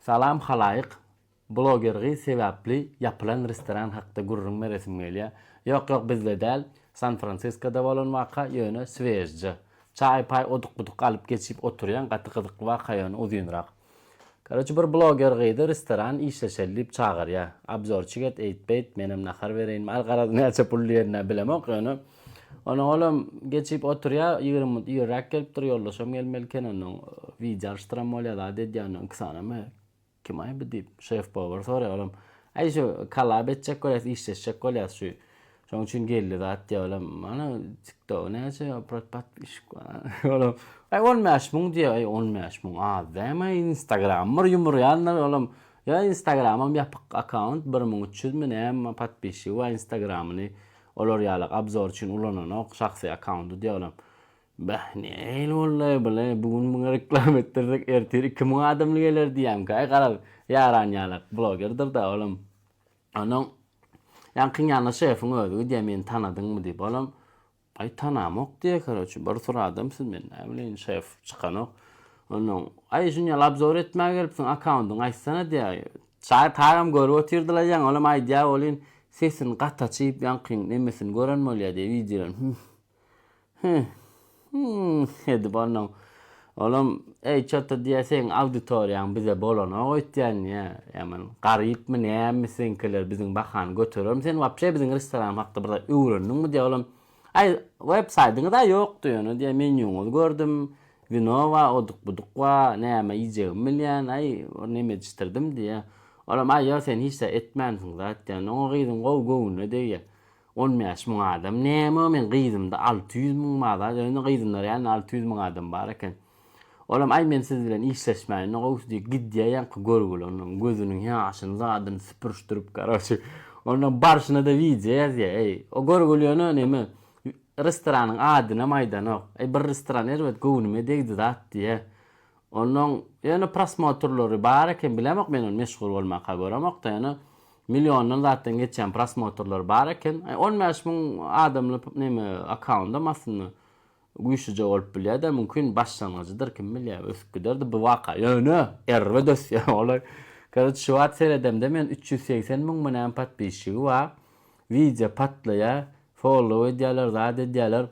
Salam halayık. Blogergi sebäpli yapılan restoran hakda gurrun meresim gelýär. Ýok bizde däl. San Francisco'da bolan waka ýöne sveýji. Çay pay oduk-buduk alyp geçip oturýan gaty-gyzykly waka ýöne uzynrak. Garaçy bir bloger gyýdy restoran işleşelip çağırýar. Abzorçy get eýtbeýt menem nahar bereýin. Al garady näçe pul ýerine bilemok ýöne. Onu oğlum geçip oturya 20 ýürek gelip dur ýollaşam gelmelken onu video alıştıram bolýar da dedi ýa-ni kysana mı kim aýby diýip şef power sorar oğlum. Ay şu kalap etjek bolýar işleşjek bolýar şu. Şoň üçin geldi zat diýär oğlum. Mana TikTok näçe pat iş oğlum. Ay 15 000 diýär ay 15 000. Däme Instagram ýumur ýanlar oğlum. Ya Instagram'am ýapyk account 1300 mi näme patpişi we Instagram'yny olar ýalyk abzor üçin ulananok şahsy accountu diýelim. Näil bollaý bile bugun muňa reklam etdirdik ertir 2000 adamly geler diýem ki. Ay garal ýaran ýalyk blogerdir da oğlum. Onuň ýankyň ýanyna şefiň öldü diýe meni tanadyňmy diýip oğlum. Ay tanamok diýe garaçy bir soradym siz men näme şef çykanok. Onuň ay şuňa abzor etmäge gelipsiň accountyň aýtsana diýär. Çay taýam görüp oturdylar ýa oğlum ay diýär bolyn. Sesin gataçyp ýankyň nemesini gören bolýar diye videolar. Hedi bolan. Oğlum ey çata diýsen auditoriýaň bize bolan oýtýan ýa. Ýaman garypmy näme senkiler biziň bahan götürürüm. Sen wapşe biziň restoran hakda bir öwrendiňmi diýe oğlum. Ay websaytyňda ýok diýeni diýe men ýoňy gördüm. Vinova oduk-buduk wa näme ýejegim bilýän ay näme ýetirdim diýe. Oğlum ay ya sen hiç de etmensin zaten. O gıydın gov-govunu diye. 15 000 adam. Näme men gıydımda 600 000 adam. Yani gıydımlar yani 600 000 adam bar eken. Oğlum ay men siz bilen işleşmeyin. O diye giddiye görgül onun gözünün ýaşyny zaten süpürüşdirip garaçy. Onun barşyna da video ýazýar. O görgül ýöne näme? Restoranyň adyna maýdanok. Bir restoran elbet gowunymy degdi zat diye. Onun ýöne prosmotorlary bar eken bilemok men onu meşgul bolmaka göremok da ýöne milyondan zaten geçen prosmotorlar bar eken 15 000 adamly näme accountda masyny güýçlüje bolup bilýär da mümkin başlangyjydyr kim bilýär ösüp giderdi bu waka ýöne erwe dösýär olay. Garaçy şu wat seredemde men 380 000 menen patpişigi wa video patlaýar follow edýärler zat edýärler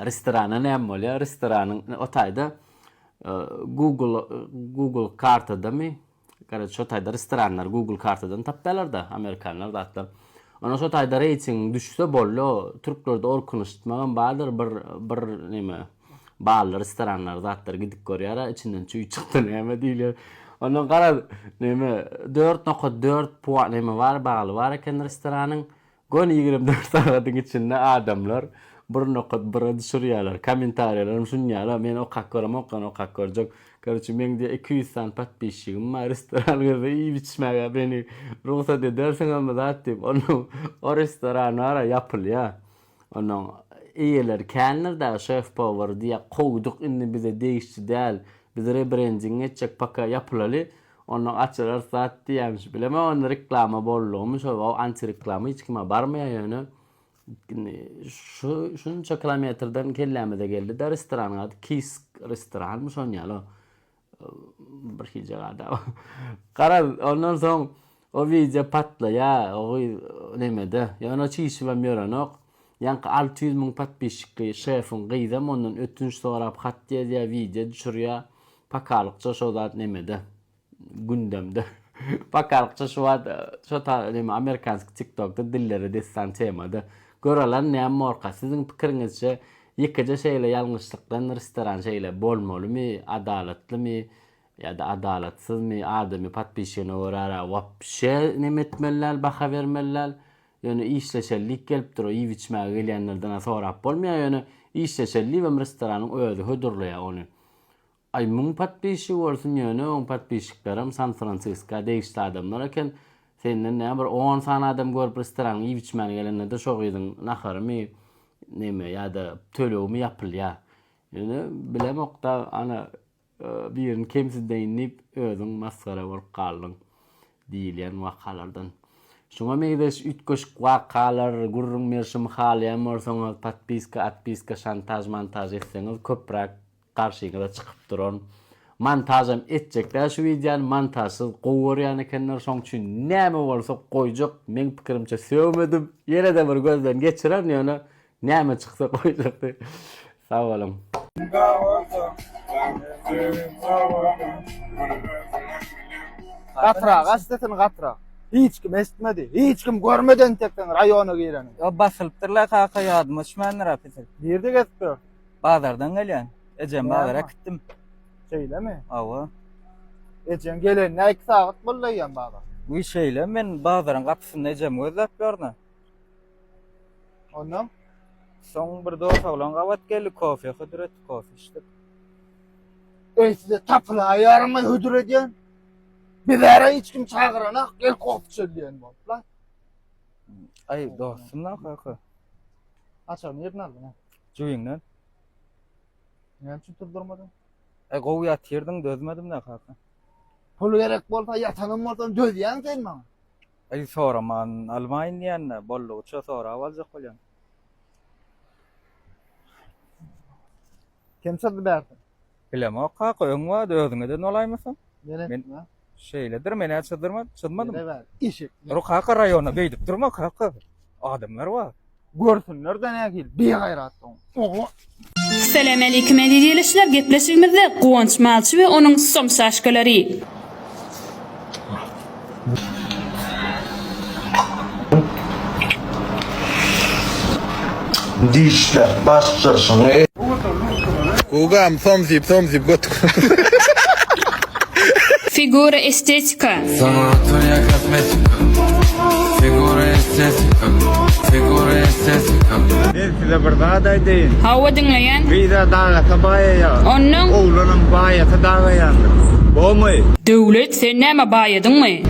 restorana näme bolýar restoranyň otaýda Google kartada mı? Garaçy şu taýda restoranlar Google kartadan tapdalar da Amerikanlar da hatda. Ona şu taýda rating düşse bollo türklerde orkunuşmagan bardyr bir näme bal restoranlar zatlar gidip görýär içinden çüy çykdy näme diýler. Ona gara näme 4.4 puan näme var baly var eken restoranyň gön 24 sagatyň içinde adamlar 1.1 düşürýärler. Kommentariýalaryň şunýala men okak göremok, okak görjek. Garaçy men de 200 san patpişigim var restoranga içmäge beni ruhsat edersen ama zat diýip onu o restoran ara ýapylýar. Onu eýeler kenler da chef power diýe goýduk indi bize değişdi däl. Biz rebranding etjek paka ýapylaly. Onu açylar zat diýämiş bileme onu reklama bollugmy şo anti reklama hiç kime barmaýar ýöne. Şunça kilometrden kellämede geldi da restoran adı Kiss restoranmy şonýala. Bir hiç gada. Gara ondan soň o video patlaýar, o nemede. Ýa-ni çyşy we ýörenok. Ýanky 600 000 patpişikli şefin gyýdam ondan ötünç sorap hat diýär video düşürýär. Pakalykça şo zat nemede. Gündemde. Pakalykça şu näme Amerikansk TikTokda dilleri destan temada. Göreler näme morka siziň pikiriňizçe ýekije şeýle ýalňyşlykdan restoran şeýle bolmalymy, adalatlymy ýa-da adalatsyzmy, adamy patpişigine görä wapşe näme etmeler, baha bermeler. Ýöne işleşellik gelip dur, ýyp içmäge gelýänlerden sorap bolmaýar ýöne işleşellik we restoranyň özü hödürleýär onu. Ay muň patpişigi bolsun ýöne o patpişiklerim San Francisco değişli adamlar eken senden näme bir 10 san adam görüp restoran ýyp içmäge gelenlerde şo gyzyň naharymy näme ýa-da tölegimi ýapylýar. Ýöne bilemok da ana birini kemsizdeýinip özüň maskara bolup galdyň diýilýän wakalardan. Şoňa meýdeş ütköşk wakalar, gurrun merşim halýan bolsaňyz patpiska, atpiska, şantaj, montaj etseňiz köprak karşyňyza çykyp duran montajam etjekler şu videony montajsız gowy ekenler şoň üçin näme bolsa goýjak. Men pikirimçe söwmedim. Ýene de bir gözden geçirer ýöne näme çyksa goýjak. Sağ olun. Gatra, gazetetin gatra. Hiç kim esitmedi, hiç kim görmeden tekten rayona girenin. Ya basılıptırlar kaka yadıma düşmanlar apetler. Girdi getdi. Bazardan gelen. Ecem bazara gittim. Şeyle mi? Ava. Ecen gelen ne 2 saat bollaýan baga. Bu şeyle men bazarın kapısında Ecem gözlep görne. Ondan Son bir dost olan kavat geldi kofe, hıdret kofe işte. size tapıla ayarma hüdür edyen. Bir ara hiç kim çağırana gel kop çölleyen bol. Lan Ay dostum lan kaka. açan yerini aldın ha. Cuyundan. Ne için turdurmadın? Ay gowy yatırdım dözmedim de kaka. Pulu gerek bolsa yatanım bolsa dözýän sen maňa. Ay soraman Almanya bolluça sora awalja kolyan. Kim sadı berdin? Bilema kaka öňwa dözüňeden olaýmasam? Men Şeyledir meni çydırmadım. ne ver? İşi. Ro kaka rayona beýdip durma kaka. Adamlar var. Görsünler de ne gel. Bir gayratdan. Oğlu. Selam aleyküm edilişler gepleşigimizde Guwanç Malçy we onuň somsaşkalary. Dişler bastırsın. Kugam somzip götür. Figura estetika. Sanatoria kosmetika. Figura estetika. Figura estetika. Size bir daha da deyin. Hawa dinleyen Bir de dağa tabaya ya. onuň Oğlanın bayatı dağa yandı. Bu mu? döwlet sen näme baýadyňmy?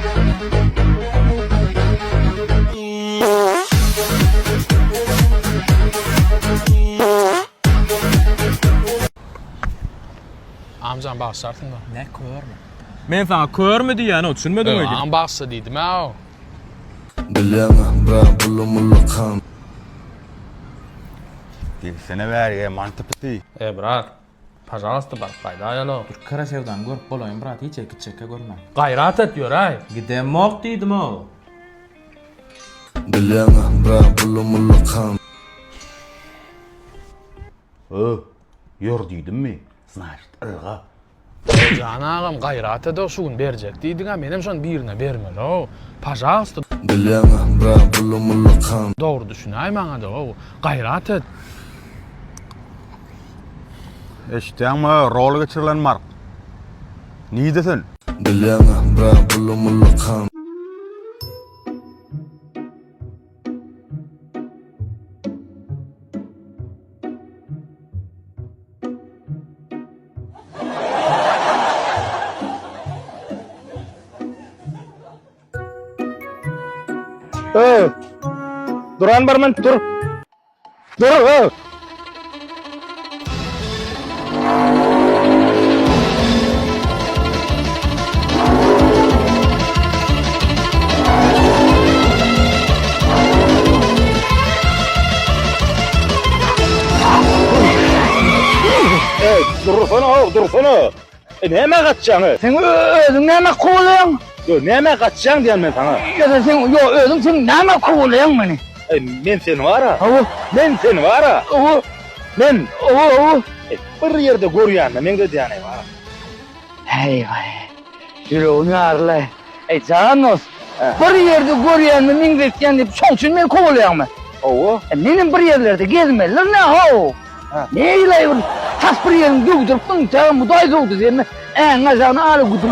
Amcan bağışlarsın da. Ne körme? Men sana körmü diýäni düşünmedim öýdi. Am bağışla diýdim ha. Bilemem bra bulumulu kan. Sene ver ya mantıptı. Brat. Пожалуйста, bak fayda ayalo. Kara sevdan görüp bolaýyn brat, hiç çeke görme. Gayrat et diyor ay. Gidemok diýdim o. Bilemem bra bulumulu kan. Yor dedim mi? Значит, ırga. Canağım gayrat et o şu gün berjek diýdiň ha, menem şonu birine bermeli o. Пожалуйста, Bilemem bra bulumulu kan. dogry düşünäý maňa da o. Gayrat et. İşte mi? Rol geçirilen mark. Niye desin? Bilemem bra bulumulu kan. Duran barman dur. Dur. Dursana. Neme kaçacaksın? Sen özün näme kowalaýan? Yo, neme kaçacaksın diyen ben sana. Ya sen yo özün sen näme kowalaýan meni? Ben seni var ha. Awu, Ben seni var ha. awu, Ben awu. bir yerde görýän men de diýäne var. Hey vay. Yüreğim ağrıla. Ey Canos. Bir yerde görýänmi men bekleýän diýip şoň üçin meni kowalaýanmy? Owo. Menin bir yerlerde gezmeler ne ho? Ne ýylaýar? Tas bir ýerim döwdürüp, tağım mudaý döwdü diýme. Aňa jana aly gutu.